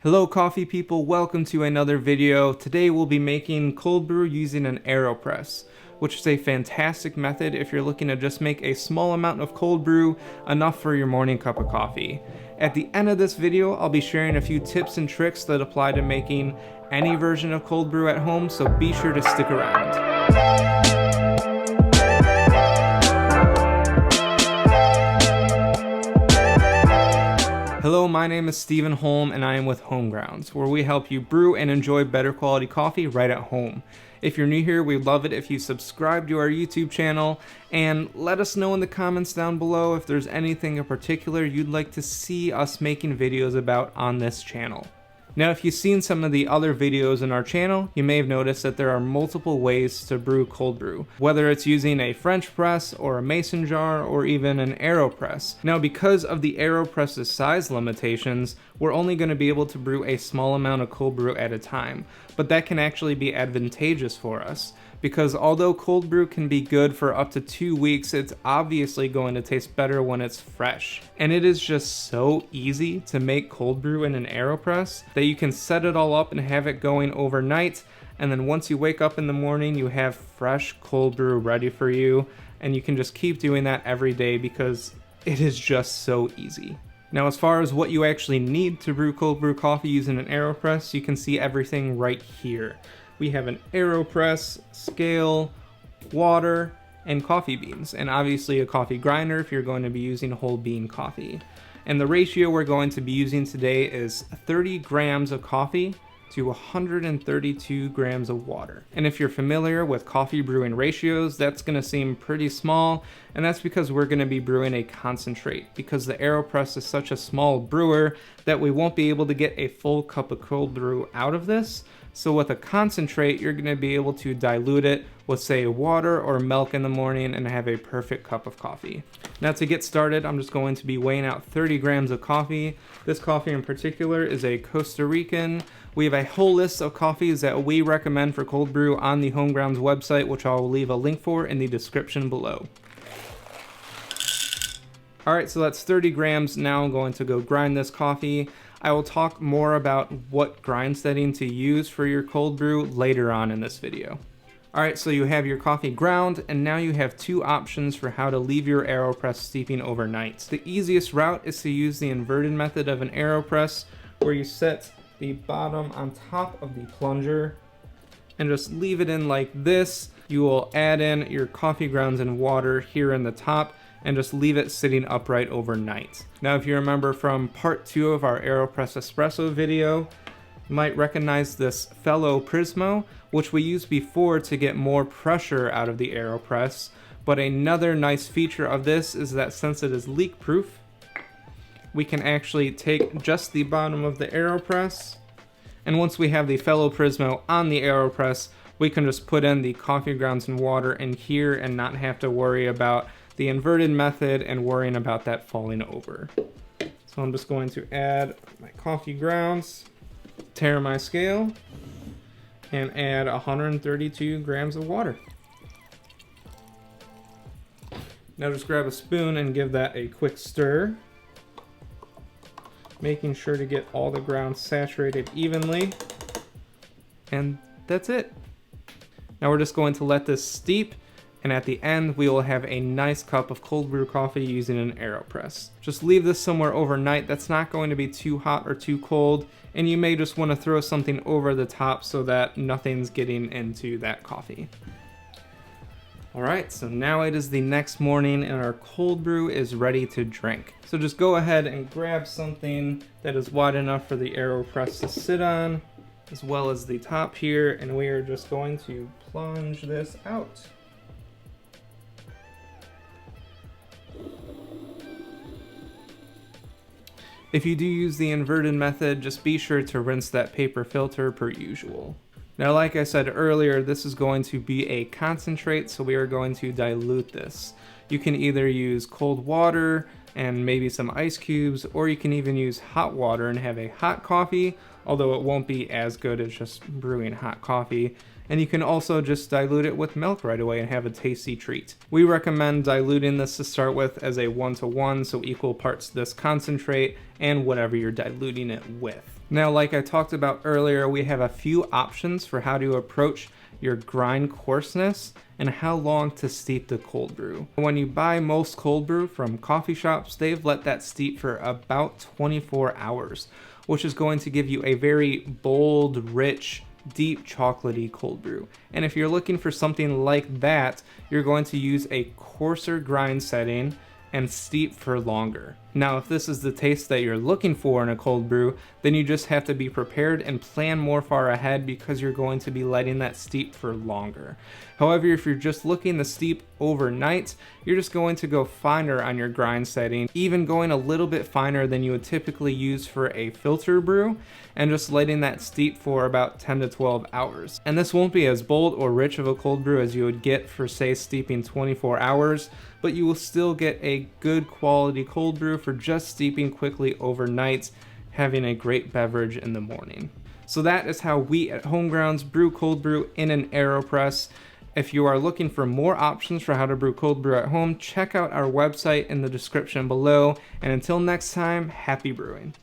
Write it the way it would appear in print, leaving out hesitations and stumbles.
Hello coffee people, welcome to another video. Today we'll be making cold brew using an Aeropress, which is a fantastic method if you're looking to just make a small amount of cold brew, enough for your morning cup of coffee. At the end of this video, I'll be sharing a few tips and tricks that apply to making any version of cold brew at home, so be sure to stick around. Hello, my name is Stephen Holm and I am with Home Grounds, where we help you brew and enjoy better quality coffee right at home. If you're new here, we'd love it if you subscribe to our YouTube channel and let us know in the comments down below if there's anything in particular you'd like to see us making videos about on this channel. Now, if you've seen some of the other videos in our channel, you may have noticed that there are multiple ways to brew cold brew, whether it's using a French press or a mason jar or even an Aeropress. Now, because of the Aeropress's size limitations, we're only going to be able to brew a small amount of cold brew at a time, but that can actually be advantageous for us. Because although cold brew can be good for up to 2 weeks, it's obviously going to taste better when it's fresh. And it is just so easy to make cold brew in an Aeropress that you can set it all up and have it going overnight, and then once you wake up in the morning you have fresh cold brew ready for you, and you can just keep doing that every day because it is just so easy. Now, as far as what you actually need to brew cold brew coffee using an Aeropress, you can see everything right here. We have an Aeropress, scale, water, and coffee beans, and obviously a coffee grinder if you're going to be using whole bean coffee. And the ratio we're going to be using today is 30 grams of coffee to 132 grams of water. And if you're familiar with coffee brewing ratios, that's going to seem pretty small, and that's because we're going to be brewing a concentrate, because the Aeropress is such a small brewer that we won't be able to get a full cup of cold brew out of this. So with a concentrate, you're going to be able to dilute it with, say, water or milk in the morning and have a perfect cup of coffee. Now, to get started, I'm just going to be weighing out 30 grams of coffee. This coffee in particular is a Costa Rican. We have a whole list of coffees that we recommend for cold brew on the Home Grounds website, which I'll leave a link for in the description below. Alright, so that's 30 grams. Now I'm going to go grind this coffee. I will talk more about what grind setting to use for your cold brew later on in this video. Alright, so you have your coffee ground, and now you have two options for how to leave your Aeropress steeping overnight. The easiest route is to use the inverted method of an Aeropress, where you set the bottom on top of the plunger and just leave it in like this. You will add in your coffee grounds and water here in the top, and just leave it sitting upright overnight. Now, if you remember from part 2 of our Aeropress espresso video, you might recognize this fellow Prismo, which we used before to get more pressure out of the Aeropress. But another nice feature of this is that since it is leak proof, we can actually take just the bottom of the Aeropress, and once we have the fellow Prismo on the Aeropress, we can just put in the coffee grounds and water in here and not have to worry about the inverted method and worrying about that falling over. So I'm just going to add my coffee grounds, tare my scale, and add 132 grams of water. Now just grab a spoon and give that a quick stir, making sure to get all the grounds saturated evenly, and that's it. Now we're just going to let this steep, and at the end we will have a nice cup of cold brew coffee using an Aeropress. Just leave this somewhere overnight. That's not going to be too hot or too cold, and you may just want to throw something over the top so that nothing's getting into that coffee. Alright, so now it is the next morning and our cold brew is ready to drink. So just go ahead and grab something that is wide enough for the Aeropress to sit on, as well as the top here, and we are just going to plunge this out. If you do use the inverted method, just be sure to rinse that paper filter per usual. Now, like I said earlier, this is going to be a concentrate, so we are going to dilute this. You can either use cold water and maybe some ice cubes, or you can even use hot water and have a hot coffee, although it won't be as good as just brewing hot coffee. And you can also just dilute it with milk right away and have a tasty treat. We recommend diluting this to start with as a 1-to-1, so equal parts this concentrate and whatever you're diluting it with. Now, like I talked about earlier, we have a few options for how to approach your grind coarseness and how long to steep the cold brew. When you buy most cold brew from coffee shops, they've let that steep for about 24 hours, which is going to give you a very bold, rich, deep chocolatey cold brew. And if you're looking for something like that, you're going to use a coarser grind setting and steep for longer. Now, if this is the taste that you're looking for in a cold brew, then you just have to be prepared and plan more far ahead because you're going to be letting that steep for longer. However, if you're just looking to steep overnight, you're just going to go finer on your grind setting, even going a little bit finer than you would typically use for a filter brew, and just letting that steep for about 10 to 12 hours. And this won't be as bold or rich of a cold brew as you would get for, say, steeping 24 hours, but you will still get a good quality cold brew for just steeping quickly overnight, having a great beverage in the morning. So that is how we at Homegrounds brew cold brew in an Aeropress. If you are looking for more options for how to brew cold brew at home, check out our website in the description below. And until next time, happy brewing.